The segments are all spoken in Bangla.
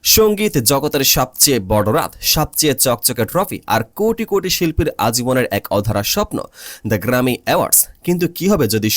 সঙ্গীত জগতের সবচেয়ে বড় রাত, সবচেয়ে চকচকে ট্রফি আর কোটি কোটি শিল্পীর আজীবনের এক অধরা স্বপ্ন, দ্য গ্র্যামি অ্যাওয়ার্ডস। কিন্তু কি হবে যদি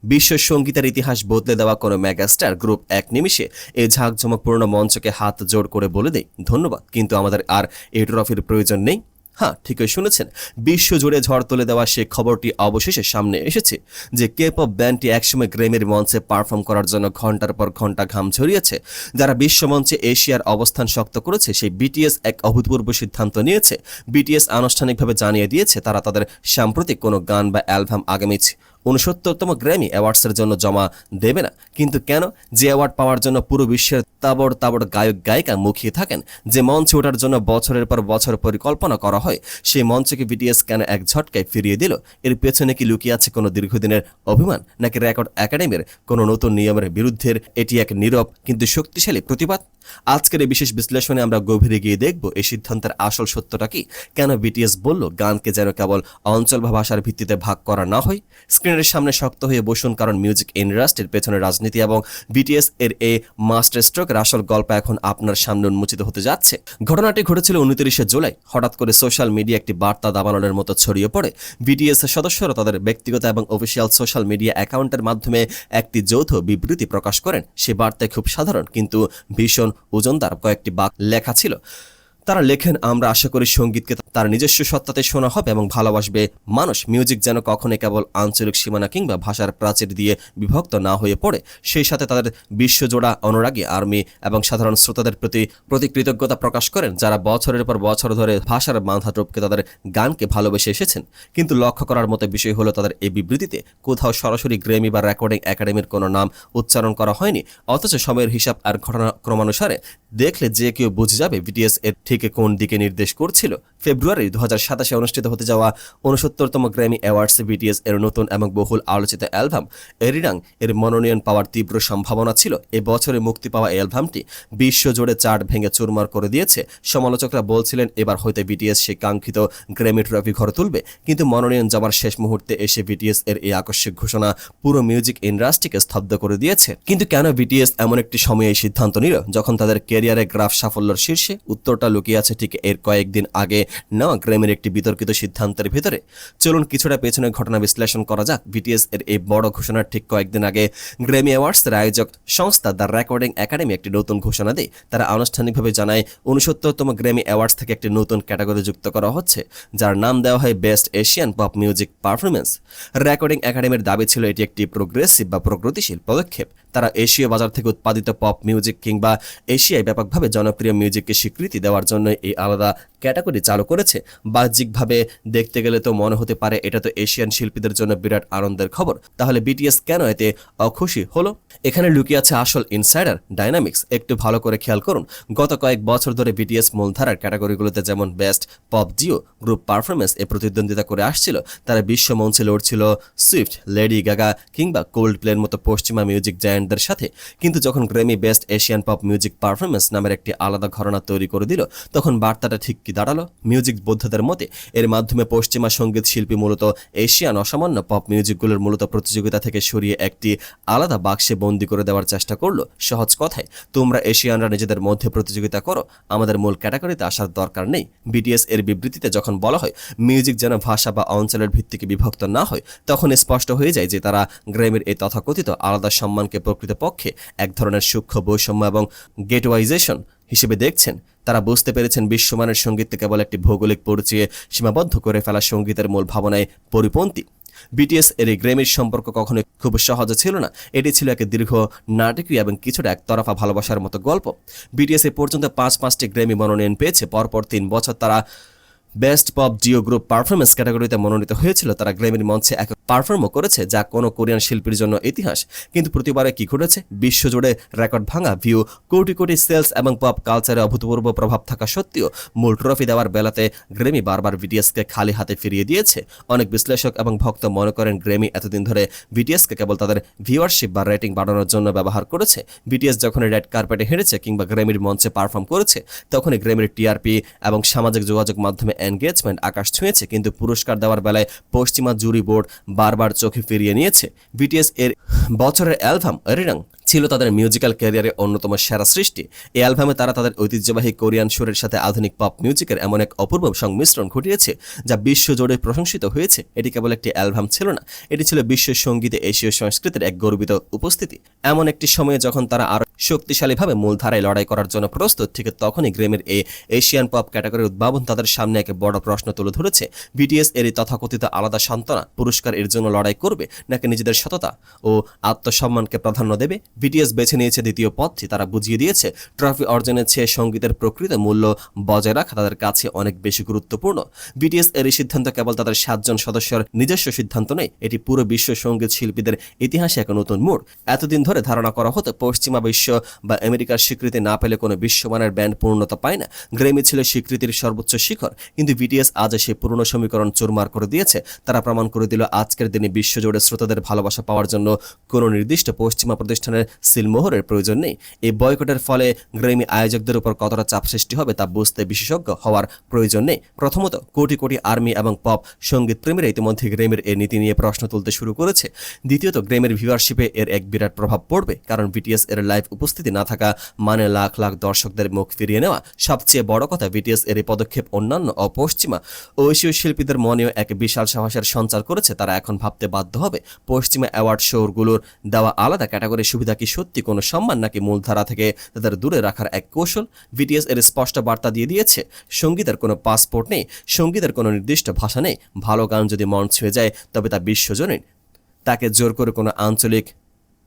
বিশ্ব সঙ্গীতের ইতিহাস বদলে দেওয়া কোনো মেগাস্টার গ্রুপ এক নিমিষে এই ঝাঁকঝমকপূর্ণ মঞ্চকে হাত জোড় করে বলে দেয় ধন্যবাদ, কিন্তু আমাদের আর এই ট্রফির প্রয়োজন নেই? হ্যাঁ, ঠিকই শুনেছেন। বিশ্বজুড়ে ঝড় তুলে দেওয়া সেই খবরটি অবশেষে সামনে এসেছে যে কে-পপ ব্যান্ডটি একসময় গ্র্যামির মঞ্চে পারফর্ম করার জন্য ঘন্টার পর ঘন্টা ঘাম ঝরিয়েছে। যারা বিশ্বমঞ্চে এশিয়ার অবস্থান শক্ত করেছে, সেই বিটিএস এক অভূতপূর্ব সিদ্ধান্ত নিয়েছে। বিটিএস আনুষ্ঠানিকভাবে জানিয়ে দিয়েছে তারা তাদের সাম্প্রতিক কোনো গান বা অ্যালবাম আগামী 69তম গ্র্যামি অ্যাওয়ার্ডসের জন্য জমা দেবে না। কিন্তু কেন? যে অ্যাওয়ার্ড পাওয়ার জন্য পুরো বিশ্বের তাবড় তাবড় গায়ক গায়িকা মুখিয়ে থাকেন, যে মঞ্চে ওঠার জন্য বছরের পর বছর পরিকল্পনা করা হয়, সেই মঞ্চকে বিটিএস কেন এক ঝটকায় ফিরিয়ে দিল? এর পেছনে কি লুকিয়ে আছে কোনো দীর্ঘদিনের অভিমান, নাকি রেকর্ড একাডেমির কোনো নতুন নিয়মের বিরুদ্ধে এটি এক নীরব কিন্তু শক্তিশালী প্রতিবাদ? আজকের এই বিশেষ বিশ্লেষণে আমরা গভীরে গিয়ে দেখব এই সিদ্ধান্তের আসল সত্যটা কি, কেন বিটিএস বলল গানকে যেন কেবল অঞ্চল বা ভাষার ভিত্তিতে ভাগ করা না হয়। স্ক্রিনের সামনে শক্ত হয়ে বসুন, কারণ মিউজিক ইন্ডাস্ট্রির পেছনে রাজনীতি এবং বিটিএস এর এই মাস্টার স্ট্রোকের আসল গল্প এখন আপনার সামনে উন্মোচিত হতে যাচ্ছে। ঘটনাটি ঘটেছিল 29শে জুলাই। হঠাৎ করে সোশ্যাল মিডিয়া একটি বার্তা দাবানলের মতো ছড়িয়ে পড়ে। বিটিএস এর সদস্যরা তাদের ব্যক্তিগত এবং অফিসিয়াল সোশ্যাল মিডিয়া অ্যাকাউন্টের মাধ্যমে একটি যৌথ বিবৃতি প্রকাশ করেন। সে বার্তায় খুব সাধারণ কিন্তু ভীষণ ওজনদার কয়েকটি বাক্য লেখা ছিল। তারা লেখেন, আমরা আশা করি সঙ্গীতকে তার নিজস্ব সত্তাতে শোনা হবে এবং ভালোবাসবে মানুষ। মিউজিক যেন কখনোই কেবল আঞ্চলিক সীমানা কিংবা ভাষার প্রাচীর দিয়ে বিভক্ত না হয়ে পড়ে। সেই সাথে তাদের বিশ্বজোড়া অনুরাগী আর্মি এবং সাধারণ শ্রোতাদের প্রতি কৃতজ্ঞতা প্রকাশ করেন, যারা বছরের পর বছর ধরে ভাষার বাঁধা টপকে তাদের গানকে ভালোবেসে এসেছেন। কিন্তু লক্ষ্য করার মতো বিষয় হলো, তাদের এই বিবৃতিতে কোথাও সরাসরি গ্র্যামি বা রেকর্ডিং একাডেমির কোনো নাম উচ্চারণ করা হয়নি। অথচ সময়ের হিসাব আর ঘটনাক্রমানুসারে দেখলে যে কেউ বুঝে যাবে বিটিএস এর ঠিক কোন দিকে নির্দেশ করছিল। ফেব্রুয়ারি 2027 অনুষ্ঠিত হতে যাওয়া 69তম গ্র্যামি অ্যাওয়ার্ডসে বিটিএস এর নতুন এবং বহুল আলোচিত অ্যালবাম এরিরাং এর মনোনয়ন পাওয়ার তীব্র সম্ভাবনা ছিল। এ বছরে মুক্তি পাওয়া অ্যালবামটি বিশ্বজুড়ে চার্ট ভেঙে চুরমার করে দিয়েছে। সমালোচকরা বলছিলেন এবার হয়তো বিটিএস সেই কাঙ্ক্ষিত গ্র্যামি ট্রফি ঘরে তুলবে। কিন্তু মনোনয়ন জমার শেষ মুহূর্তে এসে বিটিএস এর এই আকস্মিক ঘোষণা পুরো মিউজিক ইন্ডাস্ট্রিকে স্তব্ধ করে দিয়েছে। কিন্তু কেন বিটিএস এমন একটি সময়ে এই সিদ্ধান্ত নিল, যখন তাদের ক্যারিয়ারে গ্রাফ সাফল্যের শীর্ষে? উত্তরটা লুকিয়ে আছে ঠিক এর কয়েকদিন আগে নেওয়া গ্র্যামির একটি বিতর্কিত সিদ্ধান্তের ভিতরে। চলুন কিছুটা পেছনে ঘটনা বিশ্লেষণ করা যাক। বিটিএস এর এই বড় ঘোষণার ঠিক কয়েকদিন আগে গ্র্যামি অ্যাওয়ার্ডসের আয়োজক সংস্থা দ্য রেকর্ডিং একাডেমি একটি নতুন ঘোষণা দেয়। তারা আনুষ্ঠানিকভাবে জানায় 69তম গ্র্যামি অ্যাওয়ার্ডস থেকে একটি নতুন ক্যাটাগরি যুক্ত করা হচ্ছে, যার নাম দেওয়া হয় best Asian pop music performance. Recording একাডেমির দাবি ছিল এটি একটি প্রোগ্রেসিভ বা প্রগতিশীল পদক্ষেপ। তারা এশীয় বাজার থেকে উৎপাদিত পপ মিউজিক কিংবা এশিয়ায় ব্যাপকভাবে জনপ্রিয় মিউজিককে স্বীকৃতি দেওয়ার জন্য এই আলাদা ক্যাটাগরি চালু করেছে। বাহ্যিকভাবে দেখতে গেলে তো মনে হতে পারে এটা তো এশিয়ান শিল্পীদের জন্য বিরাট আনন্দের খবর। তাহলে বিটিএস কেন এতে অখুশি হলো? এখানে লুকিয়ে আছে আসল ইনসাইডার ডাইনামিক্স। একটু ভালো করে খেয়াল করুন। গত কয়েক বছর ধরে বিটিএস মূলধারার ক্যাটাগরিগুলোতে যেমন best pop duo group performance এ প্রতিদ্বন্দ্বিতা করে আসছিল। তারা বিশ্ব মঞ্চে লড়ছিল সুইফট, লেডি গাগা কিংবা কোল্ড প্লের মতো পশ্চিমা মিউজিক জায়ান্টদের সাথে। কিন্তু যখন Grammy best Asian pop music performance নামের একটি আলাদা ঘরানা তৈরি করে দিল, তখন বার্তাটা ঠিক কি দাঁড়ালো? মিউজিক বোদ্ধাদের মতে এর মাধ্যমে পশ্চিমা সঙ্গীত শিল্পী মূলত এশিয়ান অসামান্য পপ মিউজিকগুলোর মূলত প্রতিযোগিতা থেকে সরিয়ে একটি আলাদা বাক্সে বন্দি করে দেওয়ার চেষ্টা করলো। সহজ কথায়, তোমরা এশিয়ানরা নিজেদের মধ্যে প্রতিযোগিতা করো, আমাদের মূল ক্যাটাগরিতে আসার দরকার নেই। বিটিএস এর বিবৃতিতে যখন বলা হয় মিউজিক যেন ভাষা বা অঞ্চলের ভিত্তিকে বিভক্ত না হয়, তখন স্পষ্ট হয়ে যায় যে তারা গ্র্যামির এই তথাকথিত আলাদা সম্মানকে প্রকৃতপক্ষে এক ধরনের সূক্ষ্ম বৈষম্য এবং গেটওয়াইজেশন হিসেবে দেখছেন। তারা বুঝতে পেরেছেন বিশ্বমানের সঙ্গীতকে কেবল একটি ভৌগোলিক পরিচয়ে সীমাবদ্ধ করে ফেলা সঙ্গীতের মূল ভাবনায় পরিপন্থী। বিটিএস এর এই গ্র্যামির সম্পর্ক কখনোই খুব সহজে ছিল না। এটি ছিল এক দীর্ঘ নাটকীয় এবং কিছুটা একতরফা ভালোবাসার মতো গল্প। বিটিএস এ পর্যন্ত 5টি গ্র্যামি মনোনয়ন পেয়েছে। পরপর 3 বছর তারা best pop duo group performance ক্যাটাগরিতে মনোনীত হয়েছিল। তারা গ্র্যামির মঞ্চে এক পারফর্মও করেছে, যা কোনো কোরিয়ান শিল্পীর জন্য ইতিহাস। কিন্তু প্রতিবারে কি ঘটেছে? বিশ্বজুড়ে রেকর্ড ভাঙা ভিউ, কোটি কোটি সেলস এবং পপ কালচারে অভূতপূর্ব প্রভাব থাকা সত্ত্বেও মূল ট্রফি দেওয়ার বেলাতে গ্র্যামি বারবার বিটিএসকে খালি হাতে ফিরিয়ে দিয়েছে। অনেক বিশ্লেষক এবং ভক্ত মনে করেন গ্র্যামি এতদিন ধরে বিটিএসকে কেবল তাদের ভিউয়ারশিপ বা রেটিং বাড়ানোর জন্য ব্যবহার করেছে। বিটিএস যখন রেড কার্পেটে হেরেছে কিংবা গ্র্যামির মঞ্চে পারফর্ম করেছে, তখনই গ্র্যামির টিআরপি এবং সামাজিক যোগাযোগ মাধ্যমে এনগেজমেন্ট আকাশ ছুঁয়েছে। কিন্তু পুরস্কার দেওয়ার বেলায় পশ্চিমা জুরি বোর্ড বারবার চোখে ফিরিয়ে নিয়েছে। বিটিএস এর বছরের অ্যালবাম এরিরাং ছিল তাদের মিউজিক্যাল ক্যারিয়ারে অন্যতম সেরা সৃষ্টি। এই অ্যালবামে তারা তাদের ঐতিহ্যবাহী কোরিয়ান সুরের সাথে আধুনিক পপ মিউজিকের এমন এক অপূর্ব সংমিশ্রণ ঘটিয়েছে যা বিশ্বজুড়ে প্রশংসিত হয়েছে। এটি কেবল একটি অ্যালবাম ছিল না, এটি ছিল বিশ্ব সঙ্গীতে এশীয় সংস্কৃতির এক গর্বিত উপস্থিতি। এমন একটি সময়ে যখন তারা আরও শক্তিশালীভাবে মূলধারায় লড়াই করার জন্য প্রস্তুত, ঠিক তখনই গ্র্যামির এই এশিয়ান পপ ক্যাটাগরির উদ্ভাবন তাদের সামনে এক বড় প্রশ্ন তুলে ধরেছে। বিটিএস এর তথাকথিত আলাদা সান্ত্বনা পুরস্কার এর জন্য লড়াই করবে নাকি নিজেদের সততা ও আত্মসম্মানকে প্রাধান্য দেবে? বিটিএস বেছে নিয়েছে দ্বিতীয় পথটি। তারা বুঝিয়ে দিয়েছে ট্রফি অর্জনের চেয়ে সঙ্গীতের প্রকৃত মূল্য বজায় রাখা তাদের কাছে অনেক বেশি গুরুত্বপূর্ণ। বিটিএস এর সিদ্ধান্ত কেবল তাদের 7 জন সদস্যের নিজস্ব সিদ্ধান্ত নেই, এটি পুরো বিশ্ব সঙ্গীত শিল্পীদের ইতিহাসে এক নতুন মোড়। এতদিন ধরে ধারণা করা হতো পশ্চিমা বিশ্ব বা আমেরিকার স্বীকৃতি না পেলে কোনো বিশ্বমানের ব্যান্ড পূর্ণতা পায় না। গ্র্যামি ছিল স্বীকৃতির সর্বোচ্চ শিখর, কিন্তু বিটিএস আজ সেই পুরনো সমীকরণ চুরমার করে দিয়েছে। তারা প্রমাণ করে দিল আজকের দিনে বিশ্বজুড়ে শ্রোতাদের ভালোবাসা পাওয়ার জন্য কোনো নির্দিষ্ট পশ্চিমা প্রতিষ্ঠানের সিলমোহরের প্রয়োজন নেই। এই বয়কটের ফলে গ্র্যামি আয়োজকদের উপর কতটা চাপ সৃষ্টি হবে তা বুঝতে বিশেষজ্ঞ হওয়ার প্রয়োজন নেই। প্রথমত, কোটি কোটি আর্মি এবং পপ সঙ্গীত প্রেমীরা ইতিমধ্যে গ্র্যামির এই নীতি নিয়ে প্রশ্ন তুলতে শুরু করেছে। দ্বিতীয়ত, গ্র্যামির ভিউয়ারশিপে এর এক বিরাট প্রভাব পড়বে, কারণ বিটিএস এর লাইভ উপস্থিতি না থাকা মানে লাখ লাখ দর্শকদের মুখ ফিরিয়ে নেওয়া। সবচেয়ে বড় কথা, বিটিএস এর এই পদক্ষেপ অন্যান্য অপশ্চিমা ও এশীয় শিল্পীদের মনেও এক বিশাল সাহসের সঞ্চার করেছে। তারা এখন ভাবতে বাধ্য হবে পশ্চিমা অ্যাওয়ার্ড শোগুলোর দেওয়া আলাদা ক্যাটাগরির সুবিধা কি সত্যি কোনো সম্মান, নাকি মূলধারা থেকে তাদের দূরে রাখার এক কৌশল। বিটিএস এর স্পষ্ট বার্তা দিয়ে দিয়েছে, সঙ্গীতের কোনো পাসপোর্ট নেই, সঙ্গীতের কোনো নির্দিষ্ট ভাষা নেই। ভালো গান যদি মন ছুঁয়ে যায় তবে তা বিশ্বজনীন, তাকে জোর করে কোনো আঞ্চলিক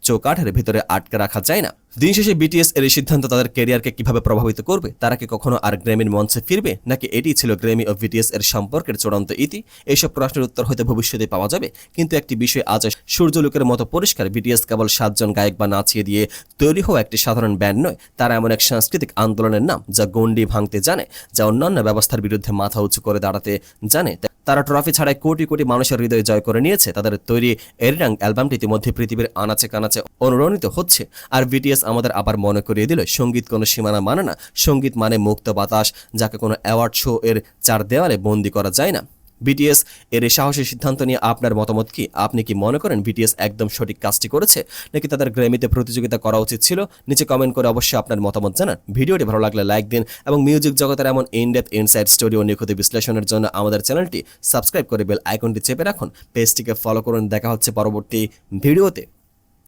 চৌকাঠের ভিতরে আটকে রাখা যায় না। দিন শেষে বিটিএস এর সিদ্ধান্ত তাদের ক্যারিয়ারকে কিভাবে প্রভাবিত করবে? তারা কি কখনো আর গ্র্যামির মঞ্চে ফিরবে, নাকি এটি ছিল গ্র্যামি ও বিটিএস এর সম্পর্কের চূড়ান্ত ইতি? এইসব প্রশ্নের উত্তর হয়তো ভবিষ্যতে পাওয়া যাবে, কিন্তু একটি বিষয় আজ সূর্যলোকের মতো পরিষ্কার, বিটিএস কেবল 7 জন গায়ক বা নাচিয়ে দিয়ে তৈরি হওয়া একটি সাধারণ ব্যান্ড নয়। তারা এমন এক সাংস্কৃতিক আন্দোলনের নাম যা গণ্ডি ভাঙতে জানে, যা অন্যান্য ব্যবস্থার বিরুদ্ধে মাথা উঁচু করে দাঁড়াতে জানে। তারা ট্রফি ছাড়াই কোটি কোটি মানুষের হৃদয় জয় করে নিয়েছে। তাদের তৈরি এরিরাং অ্যালবামটি ইতিমধ্যে পৃথিবীর আনাচে কানাচে অনুরণিত হচ্ছে। আর বিটিএস আমাদের আবার মনে করিয়ে দিল, সঙ্গীত কোনো সীমানা মানে না, সঙ্গীত মানে মুক্ত বাতাস, যাকে কোনো অ্যাওয়ার্ড শো এর 4 দেওয়ালে বন্দি করা যায় না। বিটিএস এর এই সাহসী সিদ্ধান্ত নিয়ে আপনার মতামত কি? আপনি কি মনে করেন বিটিএস একদম সঠিক কাজটি করেছে, নাকি তাদের গ্র্যামিতে প্রতিযোগিতা করা উচিত ছিল? নিচে কমেন্ট করে অবশ্যই আপনার মতামত জানান। ভিডিওটি ভালো লাগলে লাইক দিন এবং মিউজিক জগতের এমন ইনডেপথ ইনসাইড স্টোরি ও নিখুঁত বিশ্লেষণের জন্য আমাদের চ্যানেলটি সাবস্ক্রাইব করে বেল আইকনটি চেপে রাখুন। পেজটিকে ফলো করুন। দেখা হচ্ছে পরবর্তী ভিডিওতে।